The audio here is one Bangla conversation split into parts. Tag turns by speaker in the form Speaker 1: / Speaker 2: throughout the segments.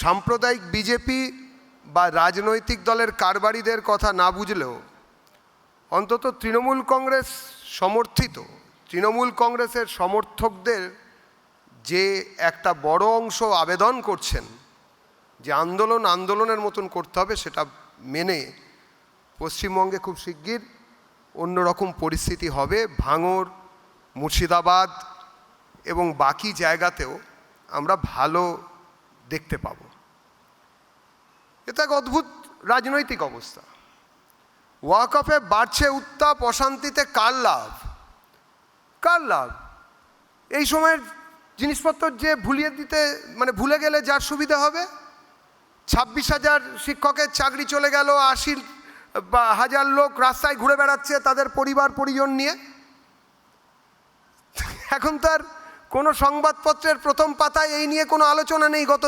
Speaker 1: সাম্প্রদায়িক বিজেপি বা রাজনৈতিক দলের কারবারিদের কথা না বুঝলেও অন্তত তৃণমূল কংগ্রেস সমর্থিত তৃণমূল কংগ্রেসের সমর্থকদের যে একটা বড় অংশ আবেদন করছেন যে আন্দোলনের মতন করতে হবে, সেটা মেনে পশ্চিমবঙ্গে খুব শিগগির অন্যরকম পরিস্থিতি হবে। ভাঙড়, মুর্শিদাবাদ এবং বাকি জায়গাতেও আমরা ভালো দেখতে পাব। এটা এক অদ্ভুত রাজনৈতিক অবস্থা। ওয়াকফে বাড়ছে উত্তাপ, অশান্তিতে কার লাভ? কার লাভ? এই সময়ের জিনিসপত্র যে ভুলে গেলে যার সুবিধা হবে। 26,000 শিক্ষকের চাকরি চলে গেল, 80,000 লোক রাস্তায় ঘুরে বেড়াচ্ছে তাদের পরিবার পরিজন নিয়ে। এখন তার কোনো সংবাদপত্রের প্রথম পাতায় এই নিয়ে কোনো আলোচনা নেই। গত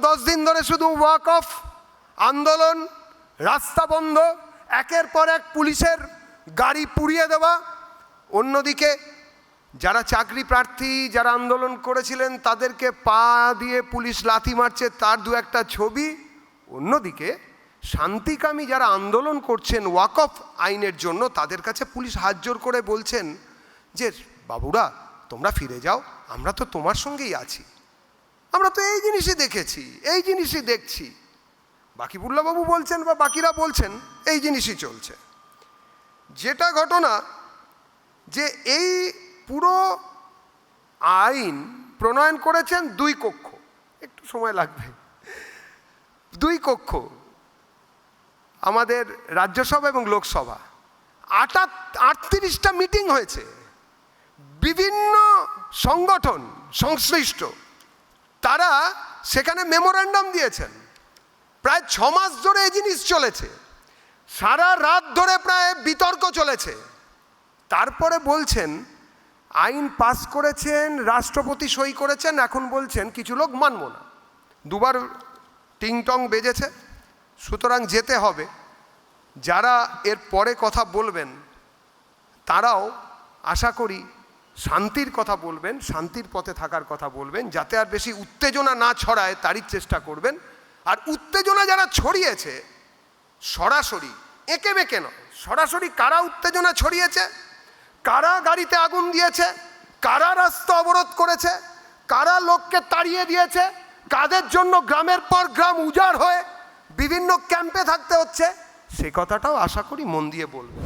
Speaker 1: 10 দিন ধরে শুধু ওয়াকফ আন্দোলন, রাস্তা বন্ধ, একের পর এক পুলিশের গাড়ি পুড়িয়ে দেওয়া। অন্যদিকে যারা চাকরি প্রার্থী, যারা আন্দোলন করেছিলেন তাদেরকে পা দিয়ে পুলিশ লাথি মারছে, তার দু একটা ছবি। অন্যদিকে শান্তিকামী যারা আন্দোলন করছেন ওয়াকফ আইনের জন্য, তাদের কাছে পুলিশ হাত জোর করে বলছেন যে বাবুরা তোমরা ফিরে যাও, আমরা তো তোমার সঙ্গেই আছি। আমরা তো এই জিনিসই দেখেছি, এই জিনিসই দেখছি। বাকিবুল্লাহবাবু বলছেন বা বাকিরা বলছেন এই জিনিসই চলছে। যেটা ঘটনা যে এই পুরো আইন প্রণয়ন করেছেন 2 কক্ষ, একটু সময় লাগবে। 2 কক্ষ, আমাদের রাজ্যসভা এবং লোকসভা। 38টা মিটিং হয়েছে, বিভিন্ন সংগঠন সংশ্লিষ্ট তারা সেখানে মেমোরেন্ডাম দিয়েছেন। প্রায় 6 মাস ধরে এই জিনিস চলেছে, সারা রাত ধরে প্রায় বিতর্ক চলেছে। তারপরে বলছেন আইন পাস করেছেন, রাষ্ট্রপতি সই করেছেন, এখন বলছেন কিছু লোক মানব না। 2বার টিংটং বেজেছে, সুতরাং যেতে হবে। যারা এর পরে কথা বলবেন তারাও আশা করি শান্তির কথা বলবেন, শান্তির পথে থাকার কথা বলবেন, যাতে আর বেশি উত্তেজনা না ছড়ায় তারই চেষ্টা করবেন। আর উত্তেজনা যারা ছড়িয়েছে সরাসরি, এঁকে বেঁকে নয়, সরাসরি কারা উত্তেজনা ছড়িয়েছে, কারা গাড়িতে আগুন দিয়েছে, কারা রাস্তা অবরোধ করেছে, কারা লোককে তাড়িয়ে দিয়েছে, কাদের জন্য গ্রামের পর গ্রাম উজাড় হয়ে বিভিন্ন ক্যাম্পে থাকতে হচ্ছে, সে কথাটাও আশা করি মন দিয়ে বলবেন।